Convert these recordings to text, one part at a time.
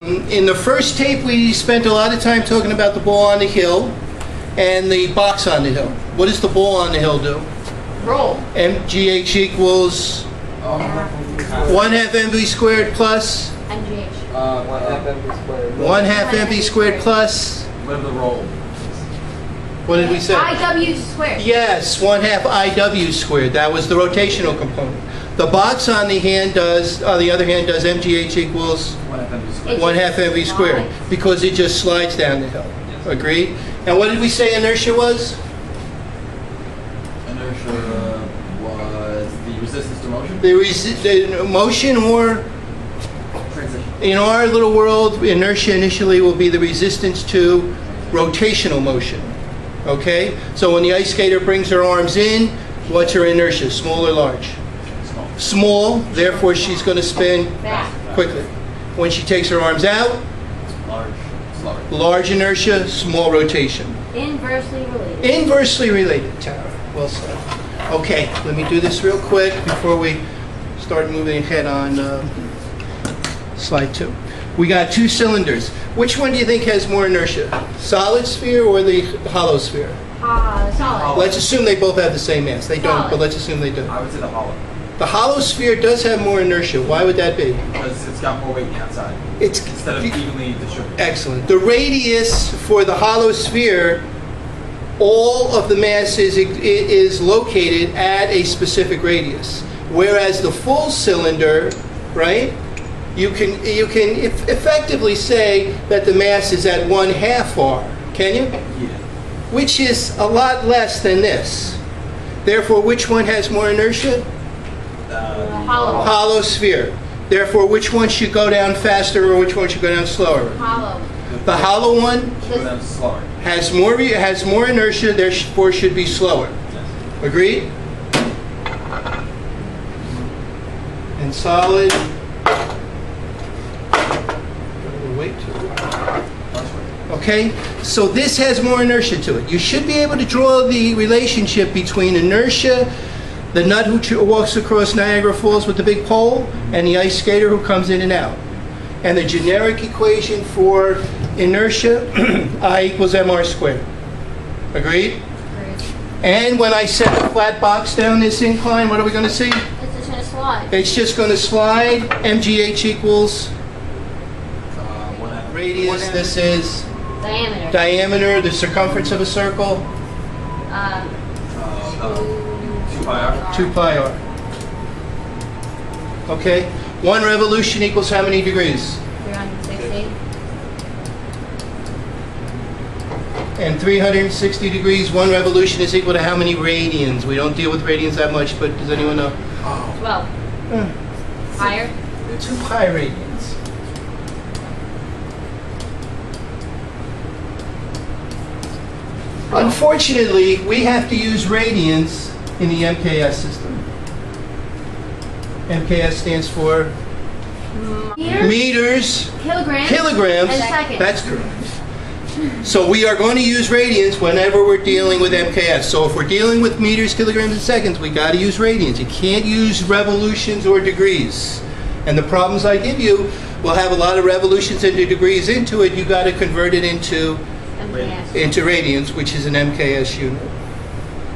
In the first tape, we spent a lot of time talking about the ball on the hill and the box on the hill. What does the ball on the hill do? Roll. MGH equals 1/2 mv squared plus MGH. 1/2 mv squared. 1/2 mv squared plus. What is the roll? What did we say? IW squared. Yes, 1/2 IW squared. That was the rotational component. The box on the other hand does MGH equals 1/2 mv squared. 1/2 mv squared because it just slides down the hill. Yes. Agreed? And what did we say inertia was? Inertia was the resistance to motion? The motion, or Transition. in our little world, inertia initially will be the resistance to rotational motion. Okay? So when the ice skater brings her arms in, what's her inertia? Small or large? Small. Small, therefore she's going to spin Back. quickly. When she takes her arms out, Large. Slower. large inertia, small rotation. Inversely related. Inversely related, Tara. Well said. Okay, let me do this real quick before we start moving ahead on slide 2. We got 2 cylinders. Which one do you think has more inertia? Solid sphere or the hollow sphere? Solid. Let's assume they both have the same mass. They don't, Solid. but let's assume they do. I would say the hollow. The hollow sphere does have more inertia. Why would that be? Because it's got more weight on the outside. It's Instead of evenly distributed. excellent. The radius for the hollow sphere, all of the mass is located at a specific radius. Whereas the full cylinder, right, you can effectively say that the mass is at 1/2 r, can you? Yeah. Which is a lot less than this. Therefore, which one has more inertia? Hollow. Hollow sphere. Therefore, which one should go down faster or which one should go down slower? Hollow. The hollow one Should go down slower. has more inertia, therefore should be slower. Yes. Agreed? And solid. Wait. Okay, so this has more inertia to it. You should be able to draw the relationship between inertia, the nut who walks across Niagara Falls with the big pole, and the ice skater who comes in and out. And the generic equation for inertia, I equals mr squared. Agreed? And when I set the flat box down this incline, what are we going to see? It's just going to slide. It's just going to slide. MGH equals 1/2. radius. This is Diameter. diameter, the circumference of a circle, 2 pi r. 2 pi r. Okay? 1 revolution equals how many degrees? 360. And 360 degrees, 1 revolution is equal to how many radians? We don't deal with radians that much, but does anyone know? 12. Higher. 2 pi radians. Unfortunately, we have to use radians in the MKS system. MKS stands for meters, kilograms. And seconds. That's correct. So we are going to use radians whenever we're dealing with MKS. So if we're dealing with meters, kilograms, and seconds, we got to use radians. You can't use revolutions or degrees. And the problems I give you will have a lot of revolutions and degrees into it. You got to convert it into radians, which is an MKS unit.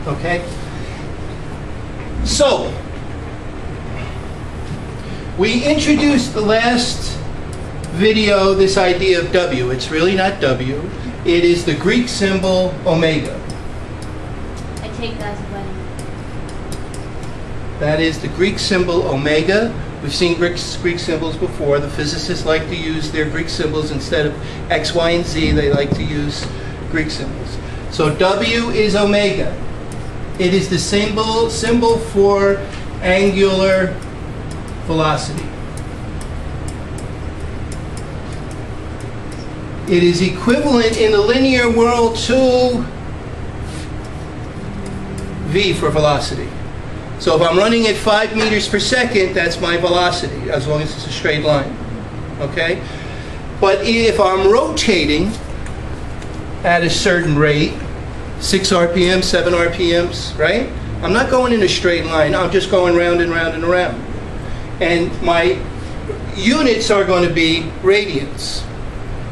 Okay? So, we introduced the last video this idea of W. It's really not W. It is the Greek symbol omega. I take that as a wedding. That is the Greek symbol omega. We've seen Greek symbols before. The physicists like to use their Greek symbols instead of X, Y, and Z. They like to use Greek symbols. So W is omega. It is the symbol for angular velocity. It is equivalent in the linear world to V for velocity. So if I'm running at 5 meters per second, that's my velocity, as long as it's a straight line. Okay? But if I'm rotating at a certain rate, 6 RPM, 7 RPMs, right? I'm not going in a straight line. I'm just going round and round and around. And units are going to be radians.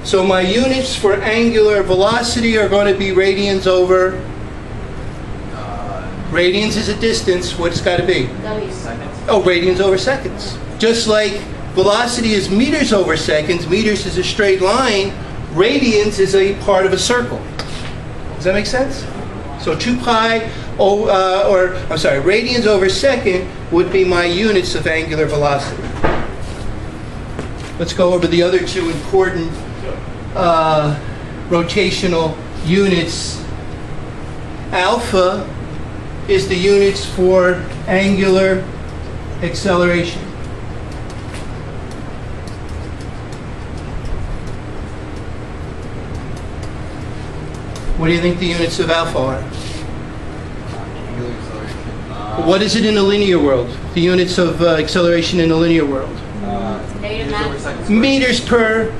So my units for angular velocity are going to be radians over, radians is a distance, what's got to be? Seconds. Oh, radians over seconds. Just like velocity is meters over seconds, meters is a straight line, radians is a part of a circle. Does that make sense? So 2 pi, radians over second would be my units of angular velocity. Let's go over the other two important rotational units. Alpha is the units for angular acceleration. What do you think the units of alpha are? Angular acceleration. What is it in the linear world? The units of acceleration in the linear world? Meters over seconds. Meters per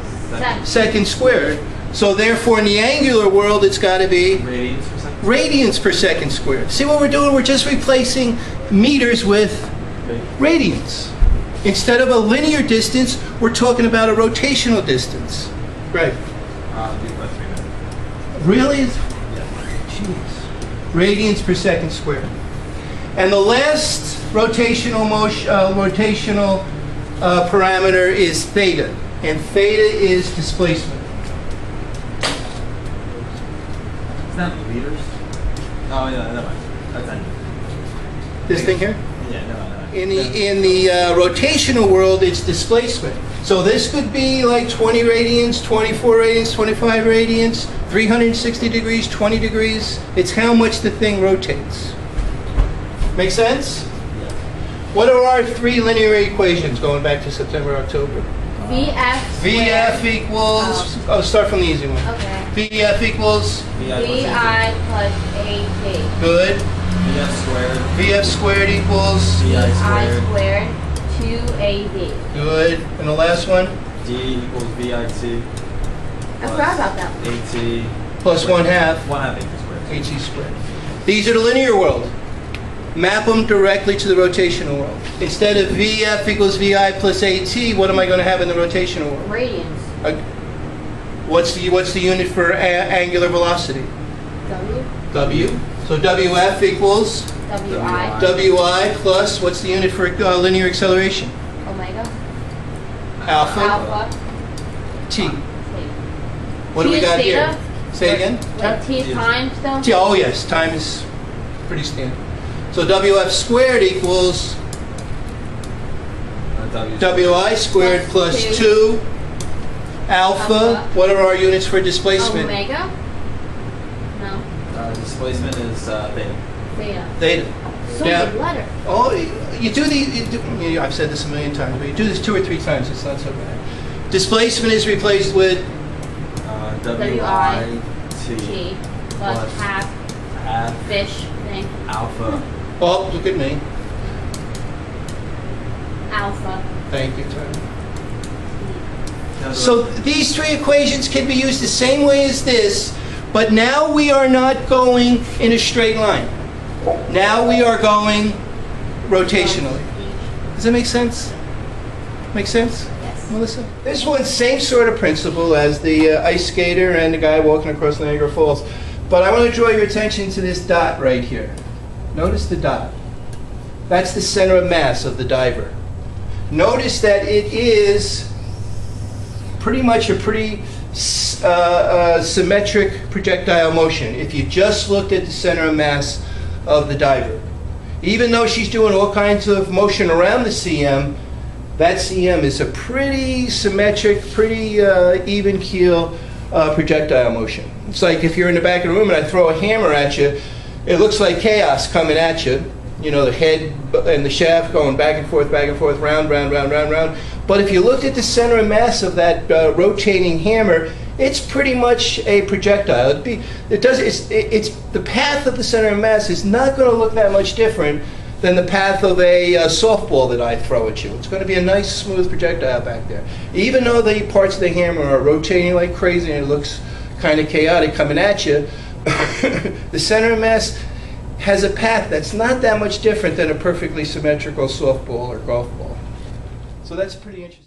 second squared. So therefore in the angular world it's got to be Radians per second. radians per second squared. See what we're doing? We're just replacing meters with radians. Instead of a linear distance, we're talking about a rotational distance. Right. Really? Jeez. Radians per second squared. And the last rotational parameter is theta. And theta is displacement. It's not meters. Oh yeah, never mind. That's not. This thing here? Yeah, no. In the rotational world, it's displacement. So this could be like 20 radians, 24 radians, 25 radians, 360 degrees, 20 degrees. It's how much the thing rotates. Make sense? Yeah. What are our 3 linear equations going back to September, October? VF equals, start from the easy one. Okay. VF equals, VI plus AT. good. VF squared. VF squared equals, VI I squared. squared 2AD. good. And the last one, D equals VIT. I forgot about that one. AT. plus 1/2. 1/2 AT squared. HE squared. These are the linear world. Map them directly to the rotational world. Instead of VF equals VI plus AT, what am I going to have in the rotational world? Radians. What's the unit for angular velocity? W. W. So WF equals WI. WI plus, what's the unit for linear acceleration? Omega. Alpha Alpha. T. T. What do we T is got theta? here? Say again? Like T times though? T, oh yes, time is pretty standard. So WF squared equals WI squared plus Plus 2 alpha. Alpha. What are our units for displacement? Omega? No. Displacement is theta. Theta. Theta. So Yeah. good letter. Oh, I've said this a million times, but you do this 2 or 3 times, it's not so bad. Displacement is replaced with WIT T plus Plus half fish thing. alpha. oh, look at me. Alpha. Thank you, Tony. So these 3 equations can be used the same way as this, but now we are not going in a straight line. Now we are going rotationally. Does that make sense? Make sense? Yes. Melissa? This one's same sort of principle as the ice skater and the guy walking across Niagara Falls. But I want to draw your attention to this dot right here. Notice the dot. That's the center of mass of the diver. Notice that it is pretty much a pretty symmetric projectile motion if you just looked at the center of mass of the diver. Even though she's doing all kinds of motion around the CM, that CM is a pretty symmetric, pretty even keel projectile motion. It's like if you're in the back of the room and I throw a hammer at you, it looks like chaos coming at you. You know, the head and the shaft going back and forth, round, round, round, round, round. But if you looked at the center of mass of that rotating hammer, it's pretty much a projectile. It's the path of the center of mass is not going to look that much different than the path of a softball that I throw at you. It's going to be a nice, smooth projectile back there. Even though the parts of the hammer are rotating like crazy and it looks kind of chaotic coming at you, the center of mass has a path that's not that much different than a perfectly symmetrical softball or golf ball. So that's pretty interesting.